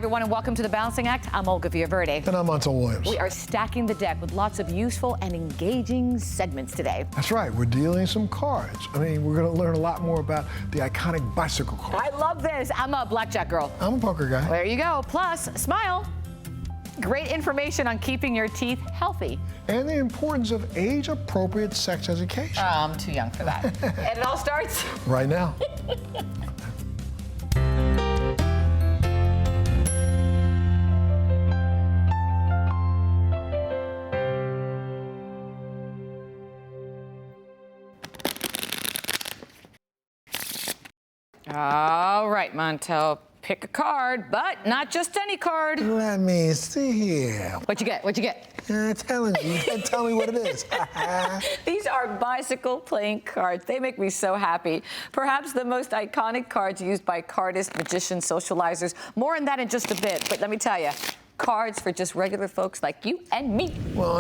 everyone, and welcome to The Balancing Act. I'm Olga Villaverde. And I'm Montel Williams. We are stacking the deck with lots of useful and engaging segments today. That's right. We're dealing some cards. I mean, we're going to learn a lot more about the iconic bicycle card. I love this. I'm a blackjack girl. I'm a poker guy. There you go. Plus, smile. Great information on keeping your teeth healthy. And the importance of age-appropriate sex education. I'm too young for that. And it all starts right now. All right, Montel, pick a card, but not just any card. Let me see here. What you get? What you get? Telling you. You can't tell me what it is. These are bicycle playing cards. They make me so happy. Perhaps the most iconic cards used by cardists, magicians, socializers. More on that in just a bit. But let me tell you, cards for just regular folks like you and me. Well,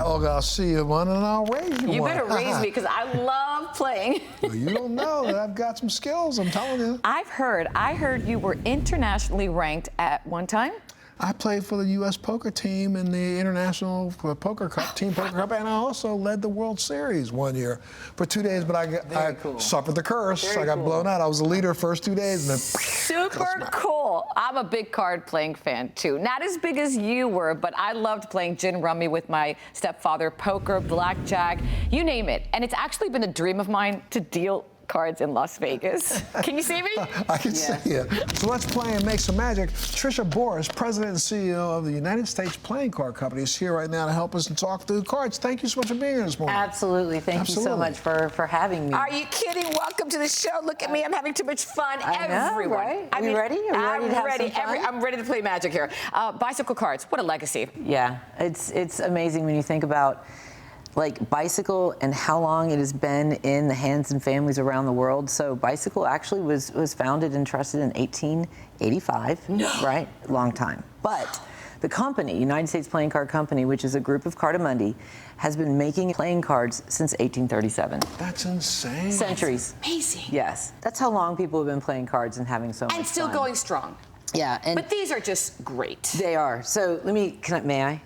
Olga, I'll see you one and I'll raise you one. You better raise me because I love playing. Well, you don't know that I've got some skills, I'm telling you. I heard you were internationally ranked at one time. I played for the U.S. poker team in the International Poker Cup, Team Poker Cup, and I also led the World Series one year for 2 days, but I suffered the curse. I got blown out. I was the leader first 2 days, and then super cool. I'm a big card playing fan too. Not as big as you were, but I loved playing gin rummy with my stepfather, poker, blackjack, you name it. And it's actually been a dream of mine to deal cards in Las Vegas. Can you see me? I can see you. So let's play and make some magic. Trisha Boris, President and CEO of the United States Playing Card Company, is here right now to help us and talk through cards. Thank you so much for being here this morning. Absolutely. Thank you so much for having me. Are you kidding? Welcome to the show. Look at me. I'm having too much fun. Everyone. Right? I mean, you ready? Are you ready to have some fun? I'm ready to play magic here. Bicycle cards. What a legacy. Yeah. It's amazing when you think about like bicycle and how long it has been in the hands and families around the world. So bicycle actually was founded and trusted in 1885, right? Long time. But the company, United States Playing Card Company, which is a group of Cardamundi, has been making playing cards since 1837. That's insane. Centuries. Amazing. Yes. That's how long people have been playing cards and having so much fun. And still going strong. Yeah, but these are just great. They are. So may I?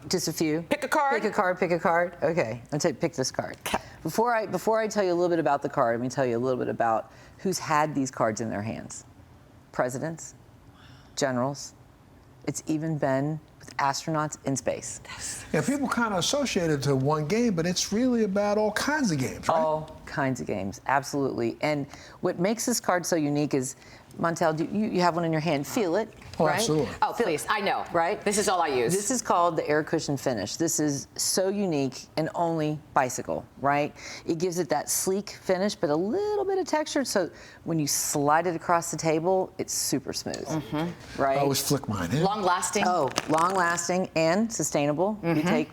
Just a few. Pick a card. Pick a card. Pick a card. Okay, let's pick this card. Before I tell you a little bit about the card, let me tell you a little bit about who's had these cards in their hands. Presidents, generals. It's even been with astronauts in space. Yeah, people kind of associate it to one game, but it's really about all kinds of games, right? All kinds of games, absolutely. And what makes this card so unique is, Montel, you have one in your hand. Feel it, right? Absolutely. Oh, please, I know. Right? This is all I use. This is called the air cushion finish. This is so unique and only bicycle, right? It gives it that sleek finish, but a little bit of texture, so when you slide it across the table, it's super smooth, right? I always flick mine in. Long lasting. Oh, long lasting and sustainable.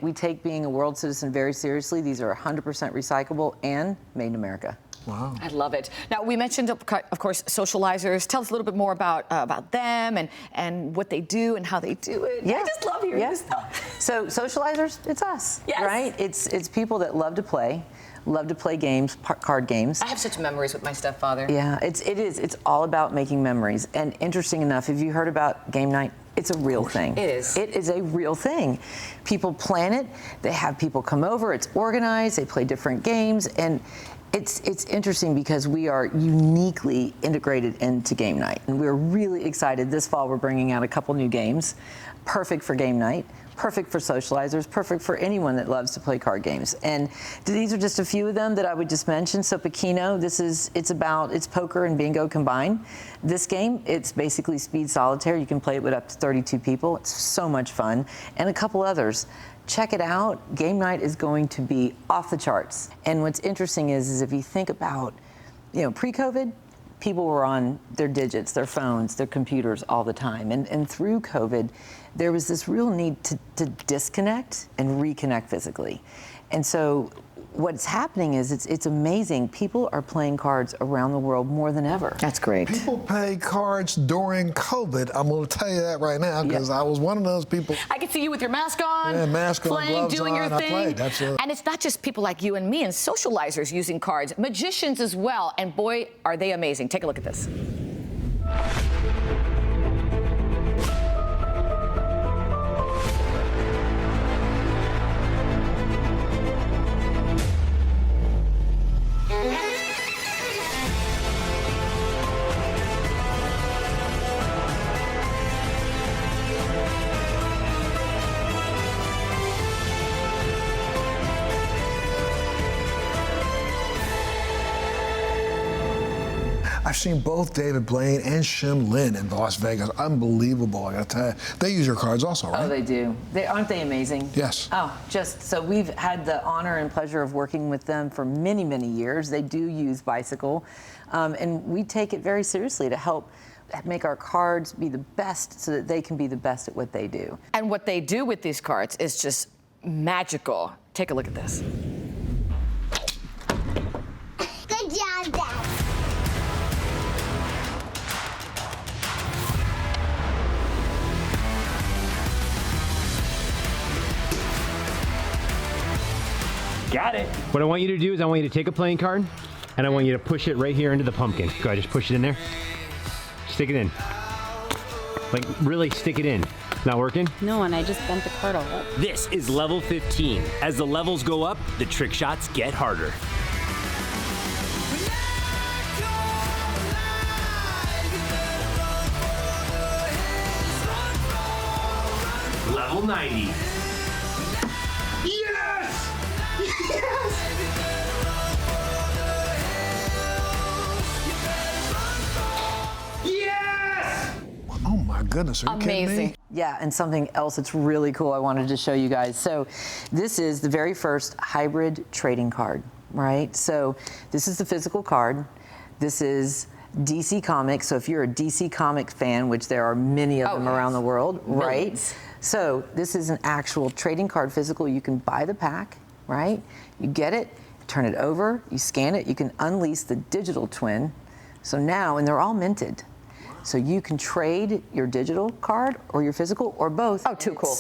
We take being a world citizen very seriously. These are 100% recyclable and made in America. Wow. I love it. Now, we mentioned, of course, socializers. Tell us a little bit more about them and what they do and how they do it. Yeah. I just love hearing this stuff. So socializers, it's us, right? It's people that love to play games, card games. I have such memories with my stepfather. Yeah, it's all about making memories. And interesting enough, have you heard about game night? It's a real thing. It is. It is a real thing. People plan it. They have people come over. It's organized. They play different games. And it's interesting because we are uniquely integrated into game night. And we're really excited. This fall, we're bringing out a couple new games. Perfect for game night. Perfect for socializers, perfect for anyone that loves to play card games. And these are just a few of them that I would just mention. So Pekino, it's poker and bingo combined. This game, it's basically speed solitaire. You can play it with up to 32 people. It's so much fun. And a couple others. Check it out. Game night is going to be off the charts. And what's interesting is if you think about, pre-COVID, people were on their digits, their phones, their computers all the time. And through COVID, there was this real need to disconnect and reconnect physically. And so what's happening is it's amazing. People are playing cards around the world more than ever. That's great. People play cards during COVID. I'm going to tell you that right now because I was one of those people. I can see you with your mask on, mask on, playing, gloves doing on, your thing. I played. And it's not just people like you and me and socializers using cards, magicians as well. And boy, are they amazing. Take a look at this. I've seen both David Blaine and Shin Lim in Las Vegas. Unbelievable, I gotta tell you. They use your cards also, right? Oh, they do. Aren't they amazing? Yes. Oh, so we've had the honor and pleasure of working with them for many, many years. They do use Bicycle, and we take it very seriously to help make our cards be the best so that they can be the best at what they do. And what they do with these cards is just magical. Take a look at this. Good job, Dad. Got it. What I want you to do is I want you to take a playing card and I want you to push it right here into the pumpkin. Go ahead, just push it in there. Stick it in. Like, really stick it in. Not working? No, and I just bent the card all up. This is level 15. As the levels go up, the trick shots get harder. Level 90. Yes! Yes! Yes! Oh my goodness, are you kidding me? Amazing. Yeah, and something else that's really cool I wanted to show you guys. So this is the very first hybrid trading card, right? So this is the physical card. This is DC Comics. So if you're a DC Comic fan, which there are many of them around the world, right? Millions. So this is an actual trading card physical. You can buy the pack, right? You get it, turn it over, you scan it, you can unleash the digital twin. So now, and they're all minted. So you can trade your digital card or your physical or both. Oh, too cool.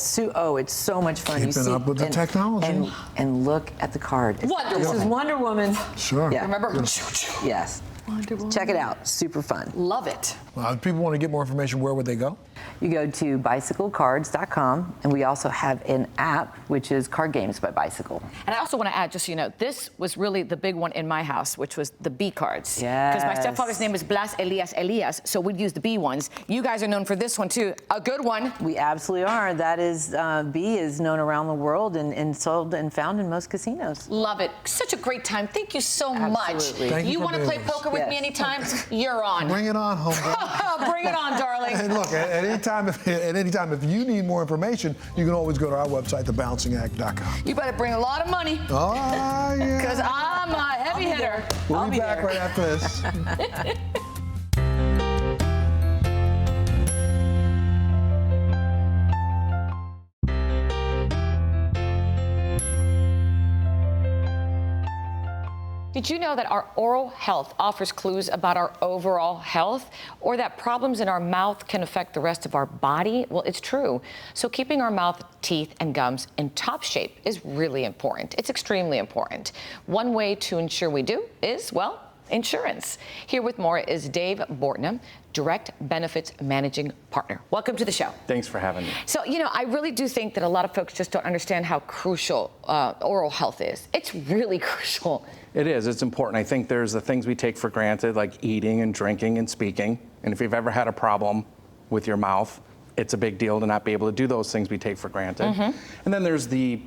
It's so much fun. Keeping up with the technology. And look at the card. Wonder This is Woman. Wonder Woman. Sure. Yeah. Remember? Yes. Wonder Woman. Check it out. Super fun. Love it. Well, if people want to get more information, where would they go? You go to bicyclecards.com, and we also have an app, which is Card Games by Bicycle. And I also want to add, just so you know, this was really the big one in my house, which was the B cards. Because my stepfather's name is Blas Elias, so we'd use the B ones. You guys are known for this one, too. A good one. We absolutely are. That is, B is known around the world and sold and found in most casinos. Love it. Such a great time. Thank you so Absolutely. much. Thank you You for want to being play with us. poker with me Yes. anytime? You're on. Bring it on, homegirl. Bring it on, darling. And look, at any time, if you need more information, you can always go to our website, thebalancingact.com. You better bring a lot of money, Oh, yeah. because I'm a heavy hitter. We'll be back right after this. Did you know that our oral health offers clues about our overall health, or that problems in our mouth can affect the rest of our body? Well, it's true. So keeping our mouth, teeth, and gums in top shape is really important. It's extremely important. One way to ensure we do is, well, insurance. Here with more is Dave Bortnam, Direct Benefits Managing Partner. Welcome to the show. Thanks for having me. So, you know, I really do think that a lot of folks just don't understand how crucial oral health is. It's really crucial. It is. It's important. I think there's the things we take for granted, like eating and drinking and speaking. And if you've ever had a problem with your mouth, it's a big deal to not be able to do those things we take for granted. And then there's the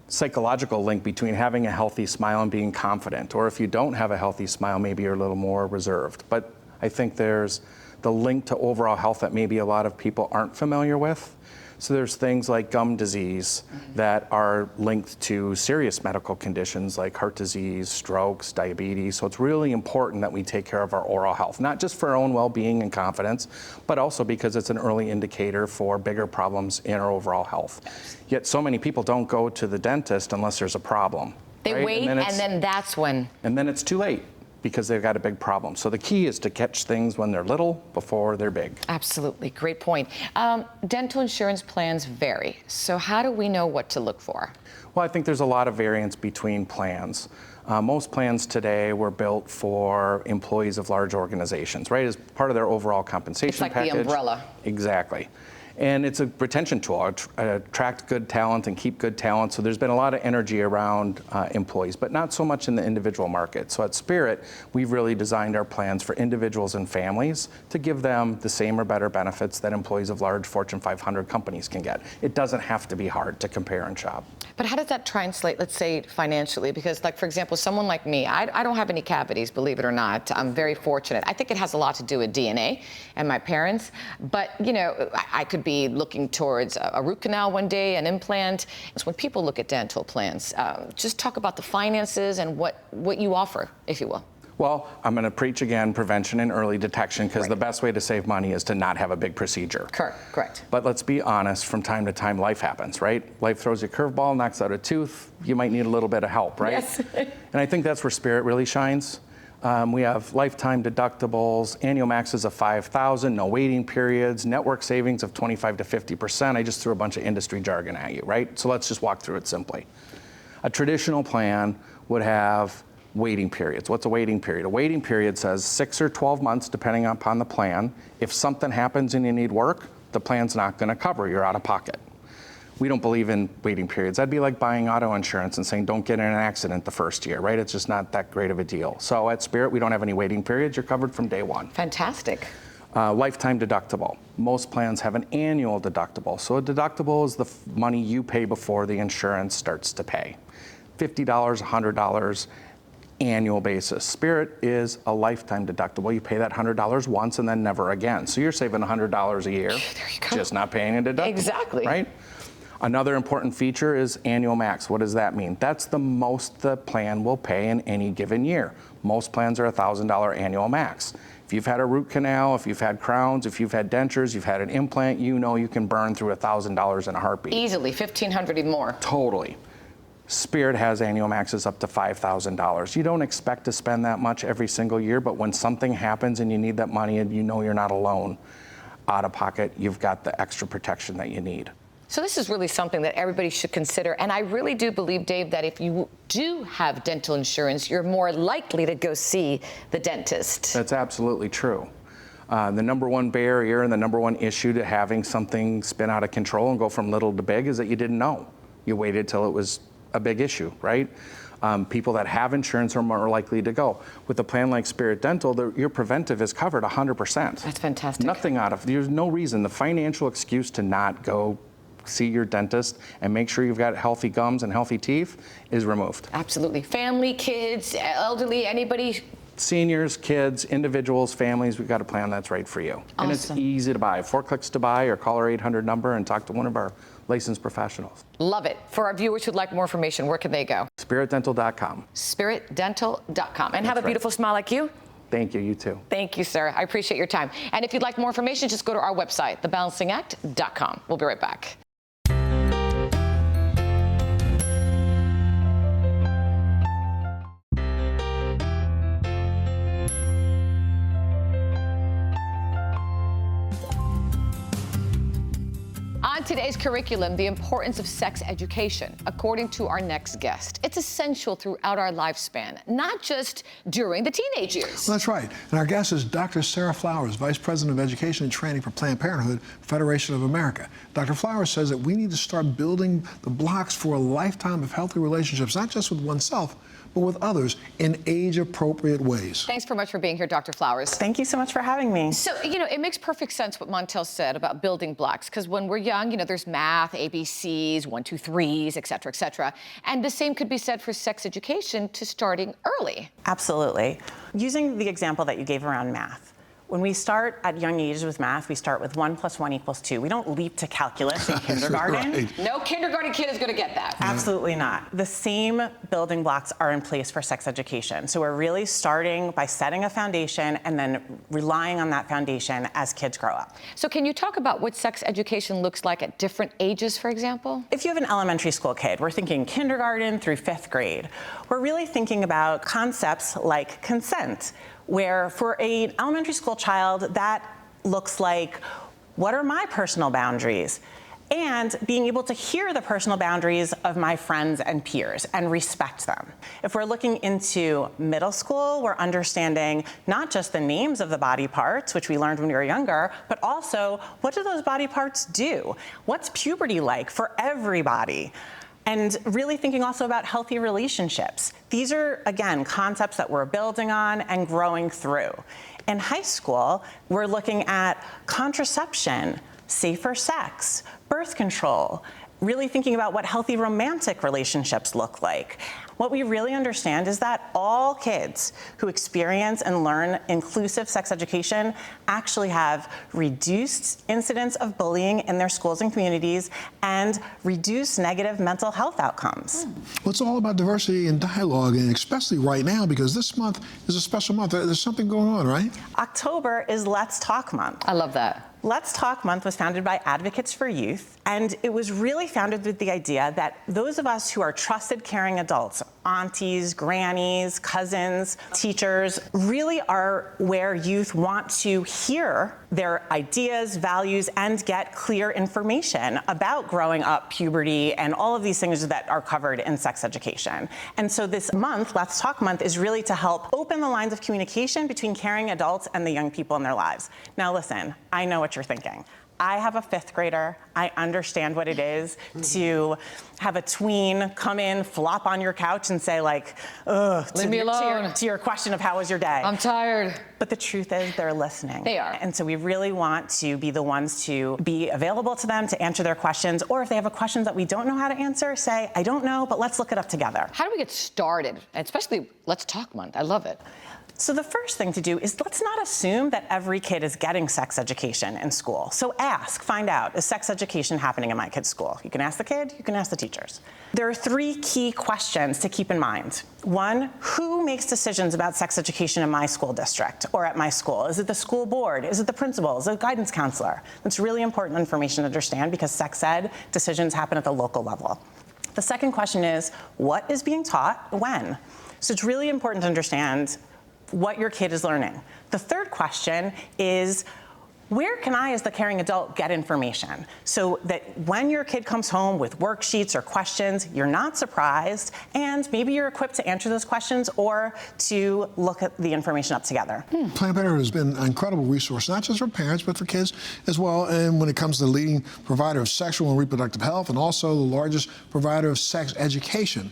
psychological link between having a healthy smile and being confident. Or if you don't have a healthy smile, maybe you're a little more reserved. But I think there's the link to overall health that maybe a lot of people aren't familiar with. So there's things like gum disease that are linked to serious medical conditions like heart disease, strokes, diabetes. So it's really important that we take care of our oral health, not just for our own well-being and confidence, but also because it's an early indicator for bigger problems in our overall health. Yet so many people don't go to the dentist unless there's a problem. They right? wait, and then that's when. And then it's too late, because they've got a big problem. So the key is to catch things when they're little before they're big. Absolutely, great point. Dental insurance plans vary. So how do we know what to look for? Well, I think there's a lot of variance between plans. Most plans today were built for employees of large organizations, right? As part of their overall compensation It's like the package. umbrella. Exactly. And it's a retention tool, attract good talent and keep good talent. So there's been a lot of energy around employees, but not so much in the individual market. So at Spirit, we've really designed our plans for individuals and families to give them the same or better benefits that employees of large Fortune 500 companies can get. It doesn't have to be hard to compare and shop. But how does that translate, let's say, financially? Because, like, for example, someone like me, I don't have any cavities, believe it or not. I'm very fortunate. I think it has a lot to do with DNA and my parents. But, you know, I could be looking towards a root canal one day, an implant. So when people look at dental plans, just talk about the finances and what you offer, if you will. Well, I'm going to preach again prevention and early detection, because the best way to save money is to not have a big procedure. Correct. But let's be honest, from time to time life happens, right? Life throws you a curveball, knocks out a tooth, you might need a little bit of help, right? Yes. And I think that's where Spirit really shines. We have lifetime deductibles, annual maxes of $5,000, no waiting periods, network savings of 25 to 50%. I just threw a bunch of industry jargon at you, right? So let's just walk through it simply. A traditional plan would have waiting periods. What's a waiting period? A waiting period says 6 or 12 months, depending upon the plan. If something happens and you need work, the plan's not going to cover. You're out of pocket. We don't believe in waiting periods. That'd be like buying auto insurance and saying don't get in an accident the first year, right? It's just not that great of a deal. So at Spirit, we don't have any waiting periods. You're covered from day one. Fantastic. Lifetime deductible. Most plans have an annual deductible. So a deductible is the money you pay before the insurance starts to pay. $50, $100, annual basis. Spirit is a lifetime deductible. You pay that $100 once and then never again. So you're saving $100 a year, just not paying a deductible. Exactly. Right? Another important feature is annual max. What does that mean? That's the most the plan will pay in any given year. Most plans are $1,000 annual max. If you've had a root canal, if you've had crowns, if you've had dentures, you've had an implant, you know you can burn through $1,000 in a heartbeat. Easily, $1,500 and more. Totally. Spirit has annual maxes up to $5,000. You don't expect to spend that much every single year, but when something happens and you need that money and you know you're not alone, out of pocket, you've got the extra protection that you need. So this is really something that everybody should consider. And I really do believe, Dave, that if you do have dental insurance, you're more likely to go see the dentist. That's absolutely true. The number one barrier and the number one issue to having something spin out of control and go from little to big is that you didn't know. You waited till it was a big issue, right? People that have insurance are more likely to go. With a plan like Spirit Dental, your preventive is covered 100%. That's fantastic. Nothing out of, there's no reason. The financial excuse to not go see your dentist and make sure you've got healthy gums and healthy teeth is removed. Absolutely. Family, kids, elderly, anybody. Seniors, kids, individuals, families, we've got a plan that's right for you. Awesome. And it's easy to buy. 4 clicks to buy, or call our 800 number and talk to one of our licensed professionals. Love it. For our viewers who'd like more information, where can they go? SpiritDental.com. SpiritDental.com. And have a beautiful smile like you. Thank you, you too. Thank you, sir. I appreciate your time. And if you'd like more information, just go to our website, thebalancingact.com. We'll be right back. On today's curriculum, the importance of sex education, according to our next guest. It's essential throughout our lifespan, not just during the teenage years. Well, that's right. And our guest is Dr. Sarah Flowers, Vice President of Education and Training for Planned Parenthood, Federation of America. Dr. Flowers says that we need to start building the blocks for a lifetime of healthy relationships, not just with oneself, but with others in age-appropriate ways. Thanks so much for being here, Dr. Flowers. Thank you so much for having me. So, you know, it makes perfect sense what Montel said about building blocks, because when we're young, you know, there's math, ABCs, 1, 2, 3s, et cetera, et cetera. And the same could be said for sex education to starting early. Absolutely. Using the example that you gave around math, when we start at young ages with math, we start with 1 + 1 = 2. We don't leap to calculus in kindergarten. Right. No kindergarten kid is going to get that. Absolutely not. The same building blocks are in place for sex education. So we're really starting by setting a foundation and then relying on that foundation as kids grow up. So can you talk about what sex education looks like at different ages, for example? If you have an elementary school kid, we're thinking kindergarten through 5th grade. We're really thinking about concepts like consent, where for an elementary school child, that looks like, what are my personal boundaries? and being able to hear the personal boundaries of my friends and peers and respect them. If we're looking into middle school, we're understanding not just the names of the body parts, which we learned when we were younger, but also what do those body parts do? What's puberty like for everybody? And really thinking also about healthy relationships. These are, again, concepts that we're building on and growing through. In high school, we're looking at contraception, safer sex, birth control, really thinking about what healthy romantic relationships look like. What we really understand is that all kids who experience and learn inclusive sex education actually have reduced incidence of bullying in their schools and communities and reduced negative mental health outcomes. Well, it's all about diversity and dialogue, and especially right now, because this month is a special month. There's something going on, right? October is Let's Talk Month. I love that. Let's Talk Month was founded by Advocates for Youth, and it was really founded with the idea that those of us who are trusted, caring adults, aunties, grannies, cousins, teachers, really are where youth want to hear their ideas, values, and get clear information about growing up, puberty, and all of these things that are covered in sex education. And so this month, Let's Talk Month, is really to help open the lines of communication between caring adults and the young people in their lives. Now listen, I know what you're thinking. I have a 5th grader. I understand what it is to have a tween come in, flop on your couch and say like, ugh, leave me alone. To your question of how was your day. I'm tired. But the truth is they're listening. They are. And so we really want to be the ones to be available to them to answer their questions, or if they have a question that we don't know how to answer, say, I don't know, but let's look it up together. How do we get started? And especially Let's Talk Month. I love it. So the first thing to do is let's not assume that every kid is getting sex education in school. So ask, find out, is sex education happening in my kid's school? You can ask the kid, you can ask the teachers. There are 3 key questions to keep in mind. 1, who makes decisions about sex education in my school district or at my school? Is it the school board? Is it the principal? Is it a guidance counselor? That's really important information to understand because sex ed decisions happen at the local level. The second question is, what is being taught when? So it's really important to understand what your kid is learning. The third question is, where can I, as the caring adult, get information so that when your kid comes home with worksheets or questions, you're not surprised, and maybe you're equipped to answer those questions or to look at the information up together. Planned Parenthood has been an incredible resource, not just for parents, but for kids as well. And when it comes to the leading provider of sexual and reproductive health, and also the largest provider of sex education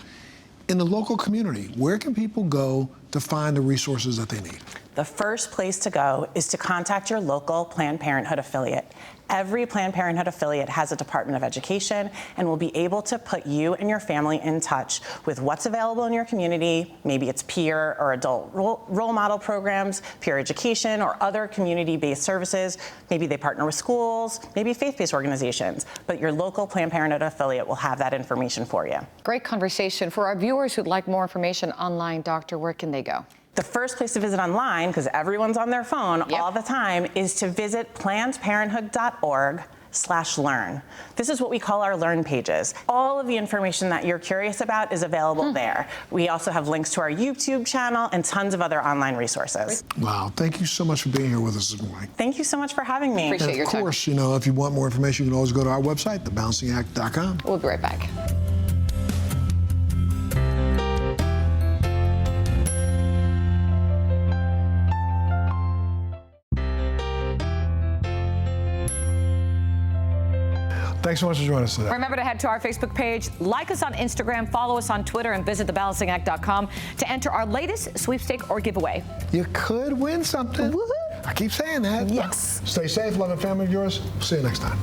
in the local community, where can people go to find the resources that they need? The first place to go is to contact your local Planned Parenthood affiliate. Every Planned Parenthood affiliate has a Department of Education and will be able to put you and your family in touch with what's available in your community. Maybe it's peer or adult role model programs, peer education, or other community-based services. Maybe they partner with schools, maybe faith-based organizations, but your local Planned Parenthood affiliate will have that information for you. Great conversation. For our viewers who'd like more information online, Doctor, where can they go? The first place to visit online, because everyone's on their phone all the time, is to visit plannedparenthood.org/learn. This is what we call our learn pages. All of the information that you're curious about is available there. We also have links to our YouTube channel and tons of other online resources. Wow, thank you so much for being here with us this morning. Thank you so much for having me. Appreciate your time. Of course, you know, if you want more information, you can always go to our website, thebalancingact.com. We'll be right back. Thanks so much for joining us today. Remember to head to our Facebook page, like us on Instagram, follow us on Twitter, and visit thebalancingact.com to enter our latest sweepstake or giveaway. You could win something. Woohoo! I keep saying that. Yes. Stay safe, love and family of yours. See you next time.